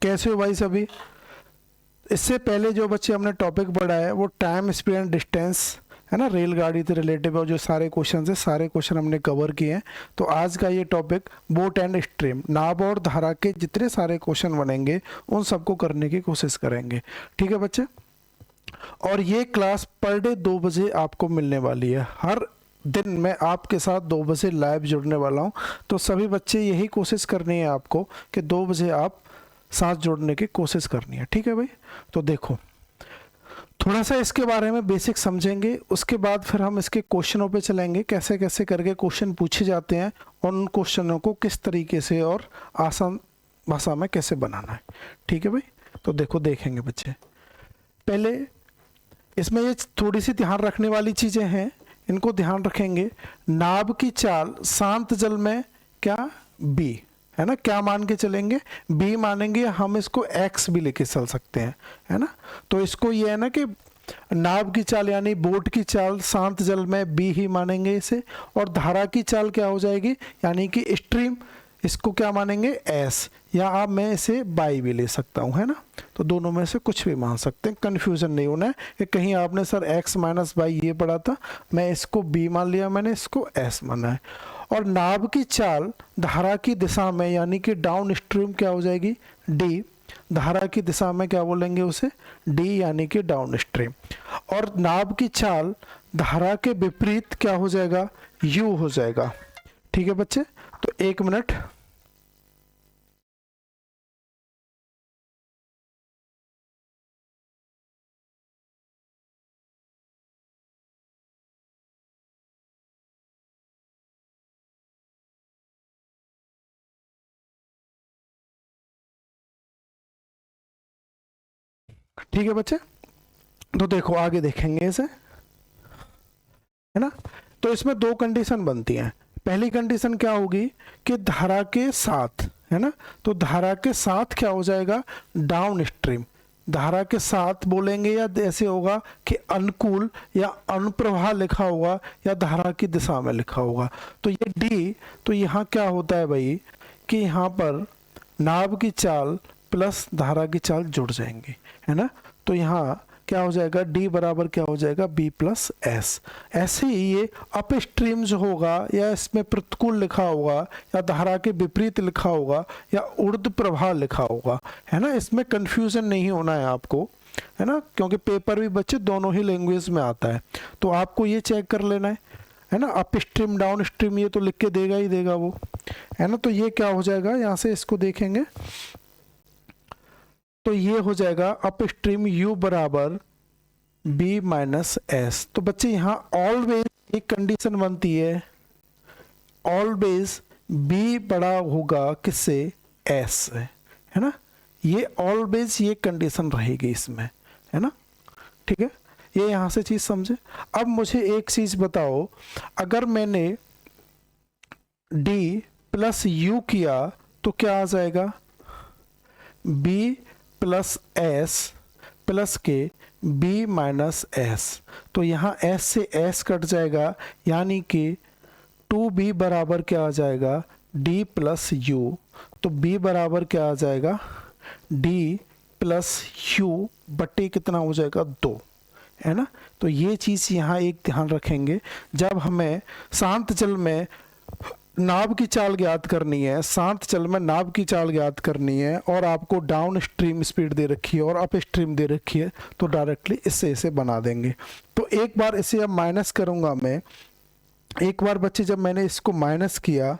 कैसे हो भाई सभी? इससे पहले जो बच्चे हमने टॉपिक पढ़ा है वो टाइम, स्पीड एंड डिस्टेंस है ना, रेलगाड़ी से रिलेटेड और जो सारे क्वेश्चन है सारे क्वेश्चन हमने कवर किए हैं। तो आज का ये टॉपिक बोट एंड स्ट्रीम, नाव और धारा के जितने सारे क्वेश्चन बनेंगे उन सबको करने की कोशिश करेंगे। ठीक है बच्चे? और ये क्लास पर डे 2 बजे आपको मिलने वाली है। हर दिन मैं आपके साथ 2 बजे लाइव जुड़ने वाला हूँ। तो सभी बच्चे यही कोशिश करनी है आपको कि 2 बजे आप साथ जोड़ने की कोशिश करनी है। ठीक है भाई? तो देखो, थोड़ा सा इसके बारे में बेसिक समझेंगे, उसके बाद फिर हम इसके क्वेश्चनों पे चलेंगे, कैसे कैसे करके क्वेश्चन पूछे जाते हैं और उन क्वेश्चनों को किस तरीके से और आसान भाषा में कैसे बनाना है। ठीक है भाई? तो देखो, देखेंगे बच्चे। पहले इसमें ये थोड़ी सी ध्यान रखने वाली चीज़ें हैं, इनको ध्यान रखेंगे। नाव की चाल शांत जल में क्या बी है ना, क्या मान के चलेंगे? बी मानेंगे। हम इसको एक्स भी लेके चल सकते हैं, है ना। तो इसको ये है ना कि नाव की चाल यानी बोट की चाल शांत जल में बी ही मानेंगे इसे। और धारा की चाल क्या हो जाएगी, यानी कि स्ट्रीम, इसको क्या मानेंगे? एस, या आप मैं इसे बाई भी ले सकता हूँ, है ना। तो दोनों में से कुछ भी मान सकते हैं, कन्फ्यूजन नहीं होना है कि कहीं आपने सर एक्स माइनस बाई ये पढ़ा था, मैं इसको बी मान लिया, मैंने इसको एस माना है। और नाव की चाल धारा की दिशा में यानी कि डाउन स्ट्रीम क्या हो जाएगी? डी। धारा की दिशा में क्या बोलेंगे उसे? डी, यानी कि डाउन स्ट्रीम। और नाव की चाल धारा के विपरीत क्या हो जाएगा? यू हो जाएगा। ठीक है बच्चे? तो 1 मिनट। ठीक है बच्चे? तो देखो आगे देखेंगे इसे, है ना। तो इसमें 2 कंडीशन बनती हैं। पहली कंडीशन क्या होगी कि धारा के साथ, है ना। तो धारा के साथ क्या हो जाएगा? Down stream. धारा के साथ बोलेंगे या ऐसे होगा कि अनुकूल या अनुप्रवाह लिखा होगा या धारा की दिशा में लिखा होगा। तो ये डी, तो यहाँ क्या होता है भाई कि यहाँ पर नाव की चाल प्लस धारा की चाल जुड़ जाएंगे, है ना। तो यहाँ क्या हो जाएगा? डी बराबर क्या हो जाएगा? B plus S. ऐसे ही ये अप स्ट्रीम जो होगा या इसमें प्रतिकूल लिखा होगा या धारा के विपरीत लिखा होगा या ऊर्ध्व प्रवाह लिखा होगा, है ना। इसमें कंफ्यूजन नहीं होना है आपको, है ना, क्योंकि पेपर भी बच्चे दोनों ही लैंग्वेज में आता है। तो आपको ये चेक कर लेना है ना। अप स्ट्रीम डाउन स्ट्रीम ये तो लिख के देगा ही देगा वो, है ना। तो ये क्या हो जाएगा, यहाँ से इसको देखेंगे तो ये हो जाएगा अप स्ट्रीम यू बराबर बी माइनस एस। तो बच्चे यहाँ ऑलवेज एक कंडीशन बनती है, ऑलवेज बी बड़ा होगा किससे? एस से, है ना। ये ऑलवेज ये कंडीशन रहेगी इसमें, है ना। ठीक है, ये यहाँ से चीज समझे। अब मुझे एक चीज बताओ, अगर मैंने डी प्लस यू किया तो क्या आ जाएगा? बी प्लस एस प्लस के बी माइनस एस। तो यहाँ एस से एस कट जाएगा, यानी कि 2b बराबर क्या आ जाएगा? D plus you. तो b बराबर क्या आ जाएगा? डी प्लस यू बटे कितना हो जाएगा? 2, है ना। तो ये चीज़ यहाँ एक ध्यान रखेंगे, जब हमें शांत जल में नाव की चाल ज्ञात करनी है, शांत जल में नाव की चाल ज्ञात करनी है और आपको डाउन स्ट्रीम स्पीड दे रखी है और अप स्ट्रीम दे रखी है, तो डायरेक्टली इससे इसे बना देंगे। तो एक बार इसे अब माइनस करूंगा मैं, एक बार बच्चे जब मैंने इसको माइनस किया,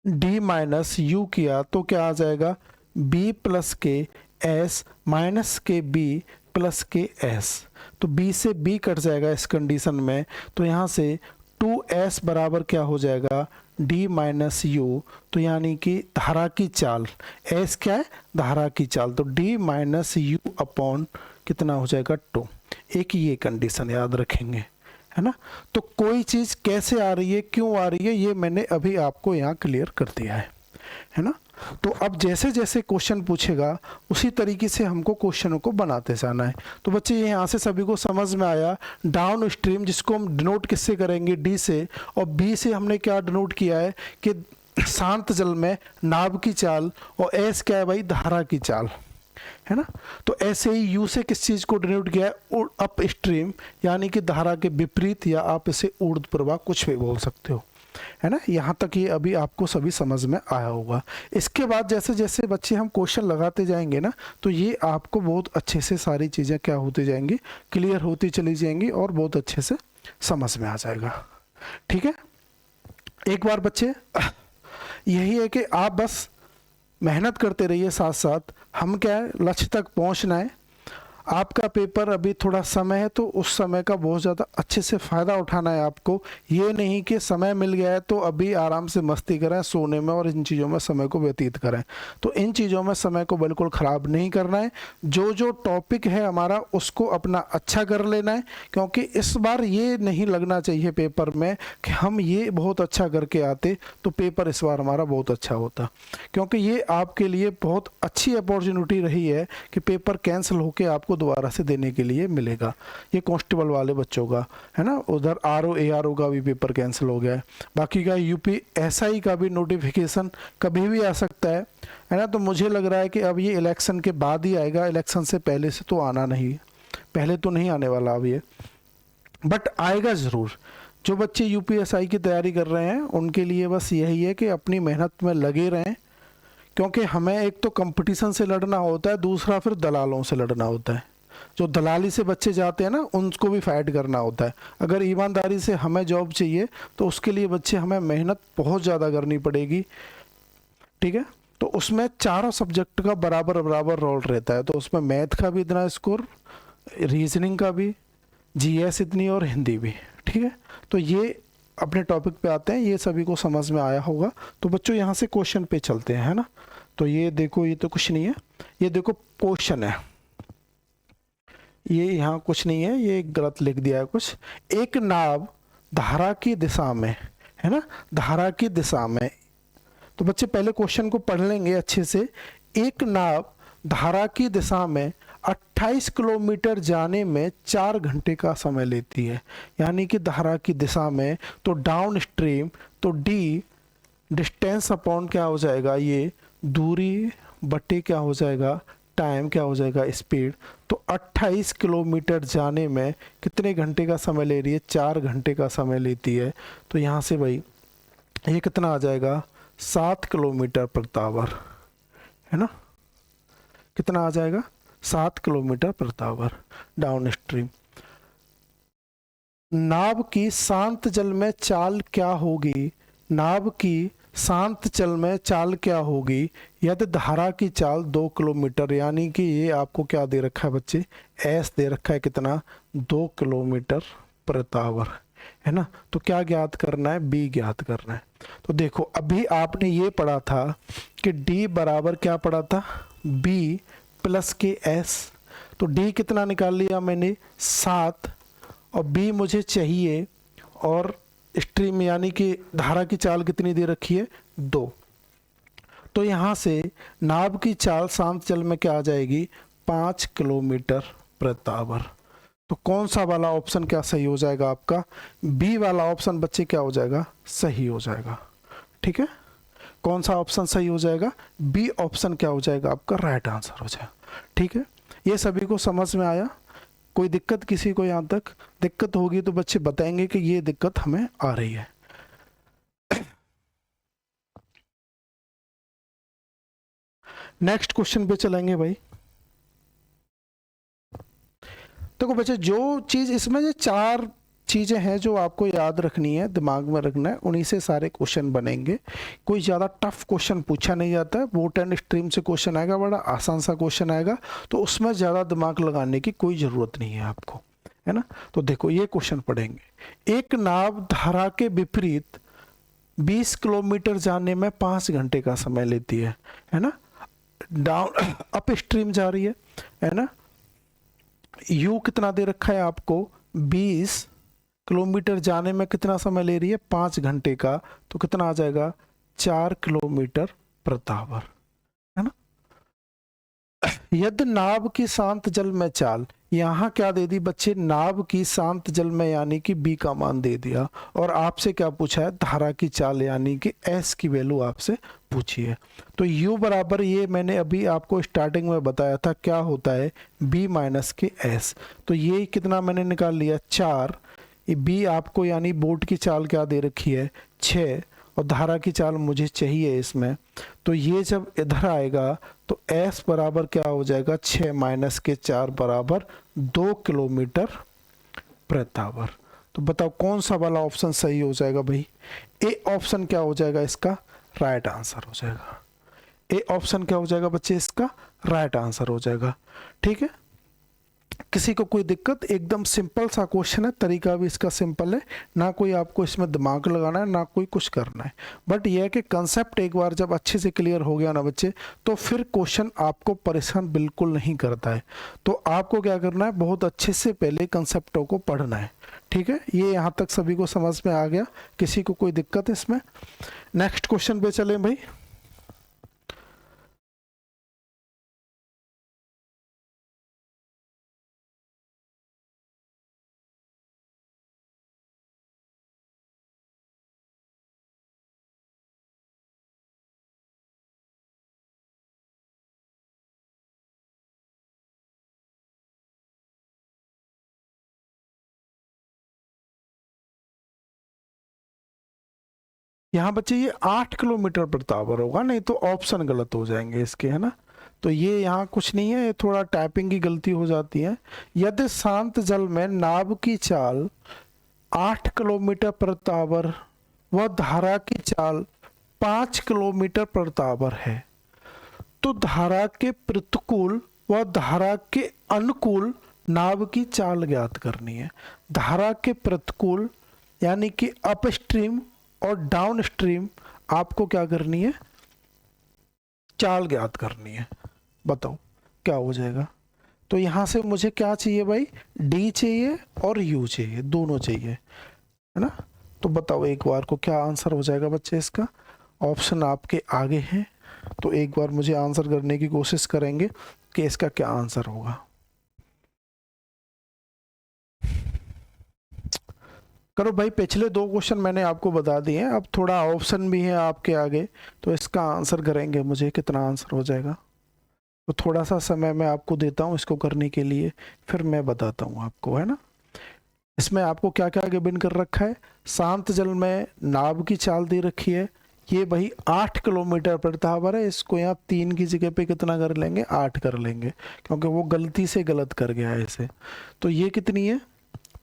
डी माइनस यू किया, तो क्या आ जाएगा? बी प्लस के एस माइनस के बी प्लस के एस। तो बी से बी कट जाएगा इस कंडीशन में, तो यहाँ से 2s बराबर क्या हो जाएगा? d minus you. तो यानी कि धारा की चाल, s क्या है? धारा की चाल। तो d माइनस यू अपॉन कितना हो जाएगा? 2। एक ये कंडीशन याद रखेंगे, है ना। तो कोई चीज़ कैसे आ रही है, क्यों आ रही है, ये मैंने अभी आपको यहाँ क्लियर कर दिया है ना। तो अब जैसे जैसे क्वेश्चन पूछेगा उसी तरीके से हमको क्वेश्चनों को बनाते जाना है। तो बच्चे ये यहाँ से सभी को समझ में आया, डाउन स्ट्रीम जिसको हम डिनोट किससे करेंगे? डी से, और बी से हमने क्या डिनोट किया है कि शांत जल में नाव की चाल, और एस क्या है भाई, धारा की चाल, है ना। तो ऐसे ही यू से किस चीज को डिनोट किया है, अप स्ट्रीम, यानी कि धारा के विपरीत, या आप इसे ऊर्ध्व प्रवाह कुछ भी बोल सकते हो, है ना। यहाँ तक ये अभी आपको सभी समझ में आया होगा। इसके बाद जैसे जैसे बच्चे हम क्वेश्चन लगाते जाएंगे ना, तो ये आपको बहुत अच्छे से सारी चीज़ें क्या होती जाएंगी, क्लियर होती चली जाएंगी, और बहुत अच्छे से समझ में आ जाएगा। ठीक है, एक बार बच्चे यही है कि आप बस मेहनत करते रहिए, साथ साथ हम क्या है, लक्ष्य तक पहुंचना है। आपका पेपर अभी थोड़ा समय है, तो उस समय का बहुत ज़्यादा अच्छे से फ़ायदा उठाना है आपको। ये नहीं कि समय मिल गया है तो अभी आराम से मस्ती करें, सोने में और इन चीज़ों में समय को व्यतीत करें। तो इन चीज़ों में समय को बिल्कुल ख़राब नहीं करना है। जो जो टॉपिक है हमारा उसको अपना अच्छा कर लेना है, क्योंकि इस बार ये नहीं लगना चाहिए पेपर में कि हम ये बहुत अच्छा करके आते तो पेपर इस बार हमारा बहुत अच्छा होता, क्योंकि ये आपके लिए बहुत अच्छी अपॉर्चुनिटी रही है कि पेपर कैंसिल होकर आपको दोबारा से देने के लिए मिलेगा। ये कांस्टेबल वाले बच्चों का है ना, उधर आरओ एआरओ का भी पेपर कैंसिल हो गया है, बाकी का यूपी एसआई का भी नोटिफिकेशन कभी भी आ सकता है ना। तो मुझे लग रहा है कि अब ये इलेक्शन के बाद ही आएगा, इलेक्शन से पहले से तो आना नहीं, पहले तो नहीं आने वाला अब ये, बट आएगा ज़रूर। जो बच्चे यूपीएसआई की तैयारी कर रहे हैं उनके लिए बस यही है कि अपनी मेहनत में लगे रहें, क्योंकि हमें एक तो कंपटीशन से लड़ना होता है, दूसरा फिर दलालों से लड़ना होता है। जो दलाली से बच्चे जाते हैं ना, उनको भी फाइट करना होता है। अगर ईमानदारी से हमें जॉब चाहिए तो उसके लिए बच्चे हमें मेहनत बहुत ज़्यादा करनी पड़ेगी। ठीक है, तो उसमें चारों सब्जेक्ट का बराबर बराबर रोल रहता है। तो उसमें मैथ का भी इतना स्कोर, रीजनिंग का भी, जीएस इतनी, और हिंदी भी। ठीक है, तो ये अपने टॉपिक पे आते हैं, ये सभी को समझ में आया होगा। तो बच्चों यहाँ से क्वेश्चन पे चलते हैं, है ना। तो ये देखो, ये तो कुछ नहीं है, ये देखो क्वेश्चन है, ये यहाँ कुछ नहीं है, ये गलत लिख दिया है कुछ। एक नाव धारा की दिशा में, है ना, धारा की दिशा में। तो बच्चे पहले क्वेश्चन को पढ़ लेंगे अच्छे से। एक नाव धारा की दिशा में 28 किलोमीटर जाने में 4 घंटे का समय लेती है, यानी कि धारा की दिशा में, तो डाउन स्ट्रीम, तो डी डिस्टेंस अपॉन क्या हो जाएगा, ये दूरी बटे क्या हो जाएगा, टाइम क्या हो जाएगा, स्पीड। तो 28 किलोमीटर जाने में कितने घंटे का समय ले रही है, 4 घंटे का समय लेती है। तो यहाँ से भाई ये कितना आ जाएगा, 7 किलोमीटर प्रति आवर, है ना, कितना आ जाएगा, 7 किलोमीटर प्रति आवर डाउन स्ट्रीम। नाव की शांत जल में चाल क्या होगी, नाव की शांत जल में चाल क्या होगी यदि धारा की चाल 2 किलोमीटर, यानी कि ये आपको क्या दे रखा है बच्चे, एस दे रखा है, कितना, 2 किलोमीटर प्रति आवर, है ना। तो क्या ज्ञात करना है, बी ज्ञात करना है। तो देखो अभी आपने ये पढ़ा था कि डी बराबर क्या पढ़ा था, बी प्लस के एस। तो डी कितना निकाल लिया मैंने, 7, और बी मुझे चाहिए, और स्ट्रीम यानी कि धारा की चाल कितनी दे रखी है, 2। तो यहाँ से नाव की चाल शांत जल में क्या आ जाएगी, 5 किलोमीटर प्रति आवर। तो कौन सा वाला ऑप्शन क्या सही हो जाएगा आपका, बी वाला ऑप्शन बच्चे क्या हो जाएगा, सही हो जाएगा। ठीक है, कौन सा ऑप्शन सही हो जाएगा, बी ऑप्शन क्या हो जाएगा आपका राइट आंसर हो जाएगा। ठीक है, ये सभी को समझ में आया, कोई दिक्कत किसी को यहाँ तक, दिक्कत होगी तो बच्चे बताएंगे कि ये दिक्कत हमें आ रही है। नेक्स्ट क्वेश्चन पे चलेंगे भाई। देखो बच्चे, जो चीज इसमें जो 4 चीजें हैं जो आपको याद रखनी है, दिमाग में रखना है, उन्हीं से सारे क्वेश्चन बनेंगे। कोई ज़्यादा टफ क्वेश्चन पूछा नहीं जाता है, बोट एंड स्ट्रीम से क्वेश्चन आएगा, बड़ा आसान सा क्वेश्चन आएगा, तो उसमें ज़्यादा दिमाग लगाने की कोई ज़रूरत नहीं है आपको, है ना। तो देखो ये क्वेश्चन पढ़ेंगे। एक नाव धारा के विपरीत 20 किलोमीटर जाने में 5 घंटे का समय लेती है ना, डाउन अप स्ट्रीम जा रही है ना। यू कितना दे रखा है आपको, 20 किलोमीटर जाने में कितना समय ले रही है, 5 घंटे का। तो कितना आ जाएगा, 4 किलोमीटर प्रति आवर, है ना। यदि नाव की शांत जल में चाल, यहाँ क्या दे दी बच्चे, नाव की शांत जल में यानी कि बी का मान दे दिया, और आपसे क्या पूछा है, धारा की चाल यानी कि एस की वैल्यू आपसे पूछी है। तो u बराबर, ये मैंने अभी आपको स्टार्टिंग में बताया था क्या होता है, b माइनस के एस। तो ये कितना मैंने निकाल लिया 4, ये b आपको यानी बोट की चाल क्या दे रखी है 6, और धारा की चाल मुझे चाहिए इसमें। तो ये जब इधर आएगा तो s बराबर क्या हो जाएगा, 6 माइनस के 4 बराबर 2 किलोमीटर प्रति आवर। तो बताओ कौन सा वाला ऑप्शन सही हो जाएगा भाई, ए ऑप्शन क्या हो जाएगा इसका राइट आंसर हो जाएगा। ए ऑप्शन क्या हो जाएगा बच्चे, इसका राइट आंसर हो जाएगा। ठीक है, किसी को कोई दिक्कत, एकदम सिंपल सा क्वेश्चन है, तरीका भी इसका सिंपल है, ना कोई आपको इसमें दिमाग लगाना है ना कोई कुछ करना है। बट यह है कि कंसेप्ट एक बार जब अच्छे से क्लियर हो गया ना बच्चे, तो फिर क्वेश्चन आपको परेशान बिल्कुल नहीं करता है। तो आपको क्या करना है, बहुत अच्छे से पहले कंसेप्टों को पढ़ना है। ठीक है, ये यहाँ तक सभी को समझ में आ गया, किसी को कोई दिक्कत है इसमें? नेक्स्ट क्वेश्चन पे चले भाई। यहाँ बच्चे ये 8 किलोमीटर प्रति आवर होगा, नहीं तो ऑप्शन गलत हो जाएंगे इसके, है ना। तो ये यहाँ कुछ नहीं है, ये थोड़ा टाइपिंग की गलती हो जाती है। यदि शांत जल में नाव की चाल 8 किलोमीटर प्रति आवर व धारा की चाल 5 किलोमीटर प्रति आवर है, तो धारा के प्रतिकूल व धारा के अनुकूल नाव की चाल ज्ञात करनी है। धारा के प्रतिकूल यानी कि अपस्ट्रीम और डाउन स्ट्रीम आपको क्या करनी है, चाल ज्ञात करनी है। बताओ क्या हो जाएगा। तो यहां से मुझे क्या चाहिए भाई, डी चाहिए और यू चाहिए, दोनों चाहिए, है ना। तो बताओ एक बार को क्या आंसर हो जाएगा बच्चे इसका। ऑप्शन आपके आगे हैं, तो एक बार मुझे आंसर करने की कोशिश करेंगे कि इसका क्या आंसर होगा। करो भाई, पिछले 2 क्वेश्चन मैंने आपको बता दिए हैं, अब थोड़ा ऑप्शन भी है आपके आगे, तो इसका आंसर करेंगे, मुझे कितना आंसर हो जाएगा। तो थोड़ा सा समय मैं आपको देता हूँ इसको करने के लिए, फिर मैं बताता हूँ आपको, है ना। इसमें आपको क्या क्या गिवन कर रखा है, शांत जल में नाव की चाल दे रखी है, ये भाई 8 किलोमीटर प्रति आवर है। इसको यहाँ 3 की जगह पे कितना कर लेंगे, 8 कर लेंगे, क्योंकि वो गलती से गलत कर गया है इसे। तो ये कितनी है,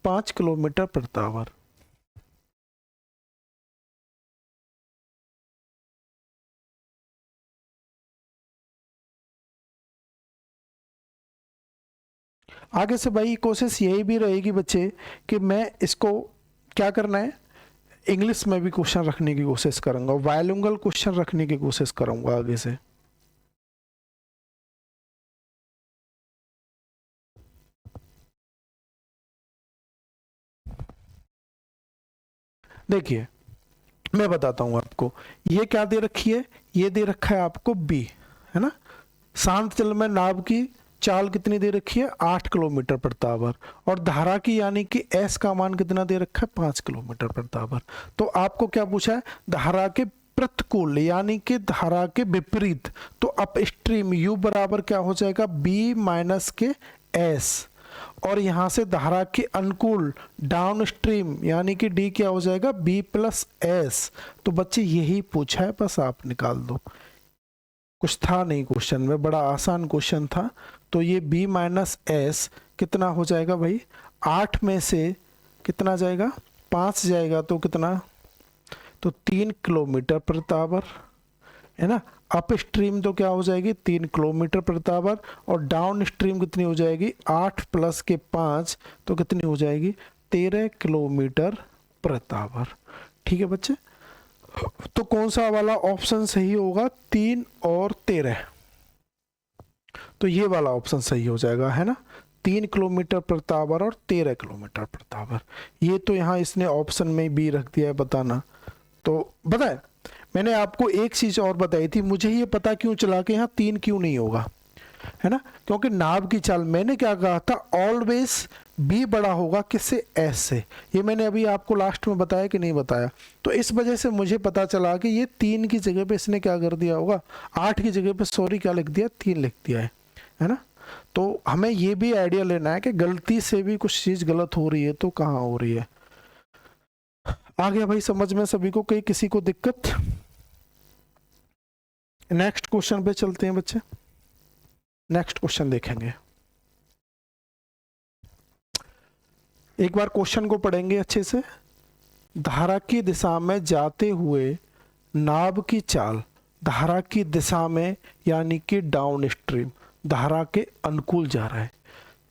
5 किलोमीटर प्रति आवर। आगे से भाई कोशिश यही भी रहेगी बच्चे कि मैं इसको क्या करना है, इंग्लिश में भी क्वेश्चन रखने की कोशिश करूंगा, बायलिंगुअल क्वेश्चन रखने की कोशिश करूंगा आगे से। देखिए मैं बताता हूं आपको, ये क्या दे रखी है, ये दे रखा है आपको बी, है ना। शांत जल में नाव की चाल कितनी दे रखी है, 8 किलोमीटर प्रति आवर, और धारा की यानी कि एस का मान कितना दे रखा है, 5 किलोमीटर प्रति आवर। तो आपको क्या पूछा है, धारा के प्रतिकूल यानी कि धारा के विपरीत, तो अपस्ट्रीम यू बराबर क्या हो जाएगा, बी माइनस के एस, और यहां से धारा के अनुकूल डाउन स्ट्रीम यानी कि डी क्या हो जाएगा, बी प्लस एस। तो बच्चे यही पूछा है, बस आप निकाल दो, कुछ था नहीं क्वेश्चन में, बड़ा आसान क्वेश्चन था। तो ये b माइनस एस कितना हो जाएगा भाई, 8 में से कितना जाएगा, 5 जाएगा, तो कितना, तो 3 किलोमीटर प्रति आवर, है ना। अप स्ट्रीम तो क्या हो जाएगी, 3 किलोमीटर प्रति आवर, और डाउन स्ट्रीम कितनी हो जाएगी, 8 प्लस के 5, तो कितनी हो जाएगी, 13 किलोमीटर प्रति आवर। ठीक है बच्चे, तो कौन सा वाला ऑप्शन सही होगा, 3 और 13, तो ये वाला ऑप्शन सही हो जाएगा, है ना। 3 किलोमीटर प्रति आवर और 13 किलोमीटर प्रति आवर, ये तो यहाँ इसने ऑप्शन में भी रख दिया है, बताना। तो बताए मैंने आपको एक चीज और बताई थी, मुझे ये पता क्यों चला कि यहाँ 3 क्यों नहीं होगा, है ना, क्योंकि नाव की चाल मैंने क्या कहा था, ऑलवेज बी बड़ा होगा किससे, एस से। ये मैंने अभी आपको लास्ट में बताया कि नहीं बताया। तो इस वजह से मुझे पता चला कि ये 3 की जगह पे इसने क्या कर दिया होगा, 8 की जगह पे सॉरी क्या लिख दिया, 3 लिख दिया है ना। तो हमें ये भी आइडिया लेना है कि गलती से भी कुछ चीज़ गलत हो रही है तो कहाँ हो रही है। आ गया भाई समझ में सभी को, कहीं किसी को दिक्कत? नेक्स्ट क्वेश्चन पे चलते हैं बच्चे, नेक्स्ट क्वेश्चन देखेंगे। एक बार क्वेश्चन को पढ़ेंगे अच्छे से। धारा की दिशा में जाते हुए नाव की चाल, धारा की दिशा में यानी कि डाउन स्ट्रीम, धारा के अनुकूल जा रहा है,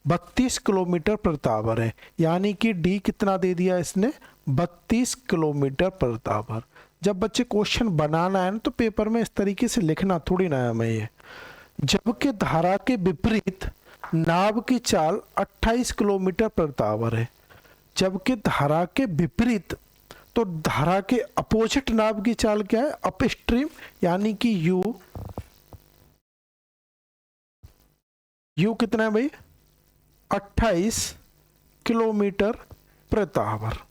32 किलोमीटर प्रति आवर है, यानी कि डी कितना दे दिया इसने, 32 किलोमीटर प्रति आवर। जब बच्चे क्वेश्चन बनाना है ना तो पेपर में इस तरीके से लिखना थोड़ी ना है हमें ये। जबकि धारा के विपरीत नाव की चाल 28 किलोमीटर प्रति आवर है, जबकि धारा के विपरीत, तो धारा के अपोजिट नाव की चाल क्या है, अप स्ट्रीम, यानी कि यू कितना है भाई, 28 किलोमीटर प्रति आवर।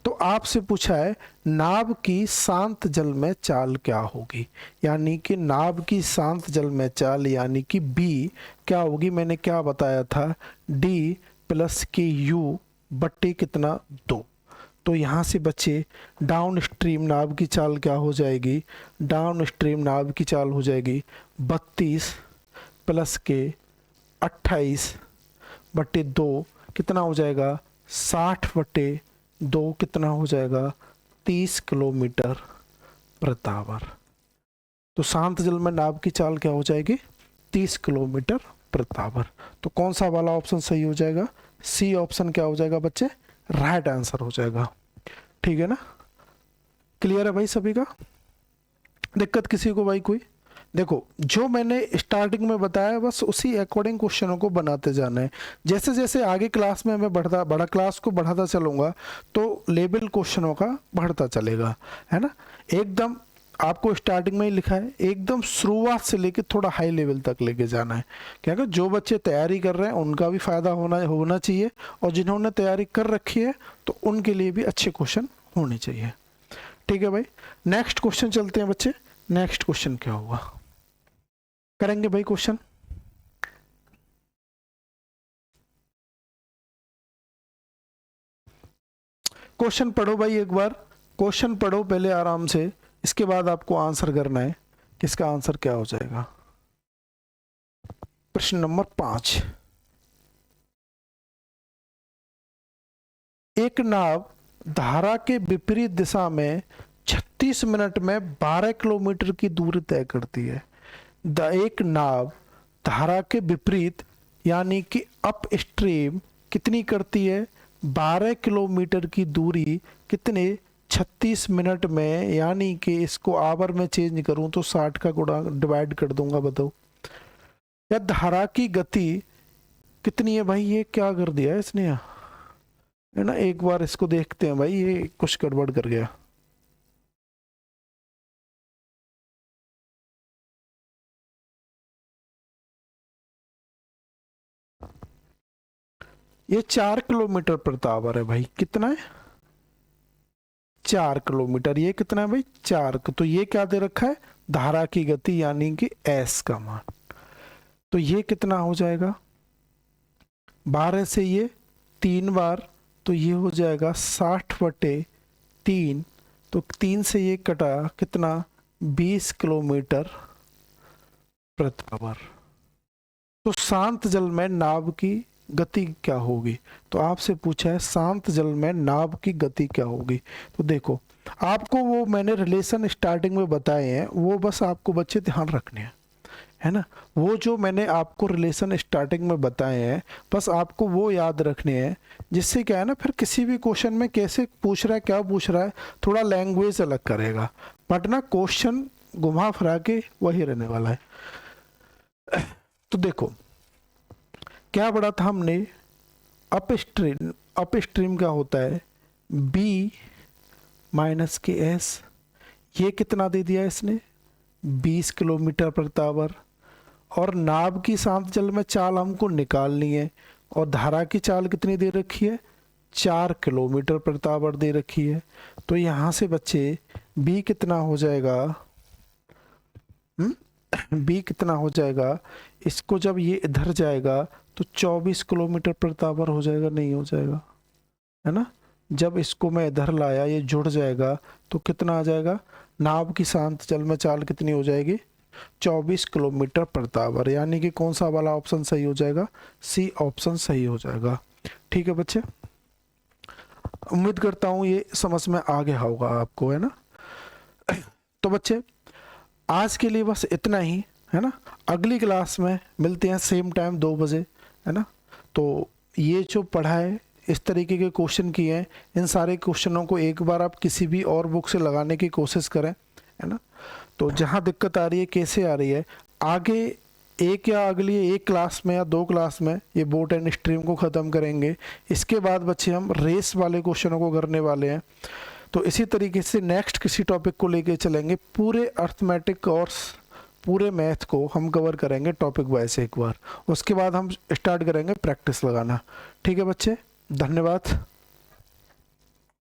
तो आपसे पूछा है नाव की शांत जल में चाल क्या होगी, यानी कि नाव की शांत जल में चाल यानी कि बी क्या होगी, मैंने क्या बताया था, डी प्लस के यू बट्टे कितना 2। तो यहाँ से बच्चे डाउन स्ट्रीम नाव की चाल क्या हो जाएगी, डाउन स्ट्रीम नाव की चाल हो जाएगी 32 प्लस के 28 बट्टे 2 कितना हो जाएगा, 60 बट्टे 2 कितना हो जाएगा, 30 किलोमीटर प्रति आवर। तो शांत जल में नाव की चाल क्या हो जाएगी, 30 किलोमीटर प्रति आवर। तो कौन सा वाला ऑप्शन सही हो जाएगा, सी ऑप्शन क्या हो जाएगा बच्चे, राइट आंसर हो जाएगा। ठीक है ना, क्लियर है भाई सभी का, दिक्कत किसी को भाई कोई? देखो जो मैंने स्टार्टिंग में बताया बस उसी अकॉर्डिंग क्वेश्चनों को बनाते जाना है। जैसे जैसे आगे क्लास में मैं बड़ा क्लास को बढ़ाता चलूंगा तो लेवल क्वेश्चनों का बढ़ता चलेगा, है ना। एकदम आपको स्टार्टिंग में ही लिखा है, एकदम शुरुआत से लेके थोड़ा हाई लेवल तक लेके जाना है। क्या जो बच्चे तैयारी कर रहे हैं उनका भी फायदा होना चाहिए, और जिन्होंने तैयारी कर रखी है तो उनके लिए भी अच्छे क्वेश्चन होने चाहिए। ठीक है भाई, नेक्स्ट क्वेश्चन चलते हैं बच्चे। नेक्स्ट क्वेश्चन क्या हुआ, करेंगे भाई क्वेश्चन। क्वेश्चन पढ़ो भाई, एक बार क्वेश्चन पढ़ो पहले आराम से, इसके बाद आपको आंसर करना है कि इसका आंसर क्या हो जाएगा। प्रश्न नंबर 5, एक नाव धारा के विपरीत दिशा में 36 मिनट में 12 किलोमीटर की दूरी तय करती है। एक नाव धारा के विपरीत यानी कि अप स्ट्रीम कितनी करती है, 12 किलोमीटर की दूरी कितने, 36 मिनट में, यानी कि इसको आवर में चेंज करूं तो 60 का गुणा डिवाइड कर दूंगा, बताओ। या धारा की गति कितनी है भाई, ये क्या कर दिया है इसने, है ना। एक बार इसको देखते हैं भाई, ये कुछ गड़बड़ कर गया। ये 4 किलोमीटर प्रति आवर है भाई, कितना है, 4 किलोमीटर। ये कितना है भाई, 4। तो ये क्या दे रखा है, धारा की गति यानी कि एस का मान। तो ये कितना हो जाएगा, 12 से ये 3 बार, तो ये हो जाएगा 60/3। तो 3 से ये कटा कितना, 20 किलोमीटर प्रति आवर। तो शांत जल में नाव की गति क्या होगी, तो आपसे पूछा है शांत जल में नाव की गति क्या होगी। तो देखो आपको वो मैंने रिलेशन स्टार्टिंग में बताए हैं, वो बस आपको बच्चे ध्यान रखने हैं, है ना। वो जो मैंने आपको रिलेशन स्टार्टिंग में बताए हैं बस आपको वो याद रखने हैं, जिससे क्या है ना, फिर किसी भी क्वेश्चन में कैसे पूछ रहा है, क्या पूछ रहा है, थोड़ा लैंग्वेज अलग करेगा, बट ना क्वेश्चन घुमा फिरा के वही रहने वाला है। तो देखो क्या पढ़ा था हमने, अप स्ट्रीम क्या होता है, B - के S। ये कितना दे दिया इसने, 20 किलोमीटर प्रति आवर, और नाव की शांत जल में चाल हमको निकालनी है, और धारा की चाल कितनी दे रखी है, 4 किलोमीटर प्रति आवर दे रखी है। तो यहाँ से बच्चे बी कितना हो जाएगा, बी कितना हो जाएगा, इसको जब ये इधर जाएगा तो 24 किलोमीटर प्रति आवर हो जाएगा, नहीं हो जाएगा, है ना। जब इसको मैं इधर लाया, ये जुड़ जाएगा तो कितना आ जाएगा, नाव की शांत जल में चाल कितनी हो जाएगी, 24 किलोमीटर प्रति आवर। यानी कि कौन सा वाला ऑप्शन सही हो जाएगा, सी ऑप्शन सही हो जाएगा। ठीक है बच्चे, उम्मीद करता हूँ ये समझ में आ गया होगा आपको, है ना। तो बच्चे आज के लिए बस इतना ही, है ना। अगली क्लास में मिलते हैं सेम टाइम 2 बजे, है ना। तो ये जो पढ़ा है, इस तरीके के क्वेश्चन किए हैं, इन सारे क्वेश्चनों को एक बार आप किसी भी और बुक से लगाने की कोशिश करें, है ना। तो जहाँ दिक्कत आ रही है, कैसे आ रही है, आगे एक या अगली एक क्लास में या 2 क्लास में ये बोट एंड स्ट्रीम को ख़त्म करेंगे। इसके बाद बच्चे हम रेस वाले क्वेश्चनों को करने वाले हैं। तो इसी तरीके से नेक्स्ट किसी टॉपिक को लेके चलेंगे, पूरे अर्थमेटिक और पूरे मैथ को हम कवर करेंगे टॉपिक वाइज एक बार, उसके बाद हम स्टार्ट करेंगे प्रैक्टिस लगाना। ठीक है बच्चे, धन्यवाद।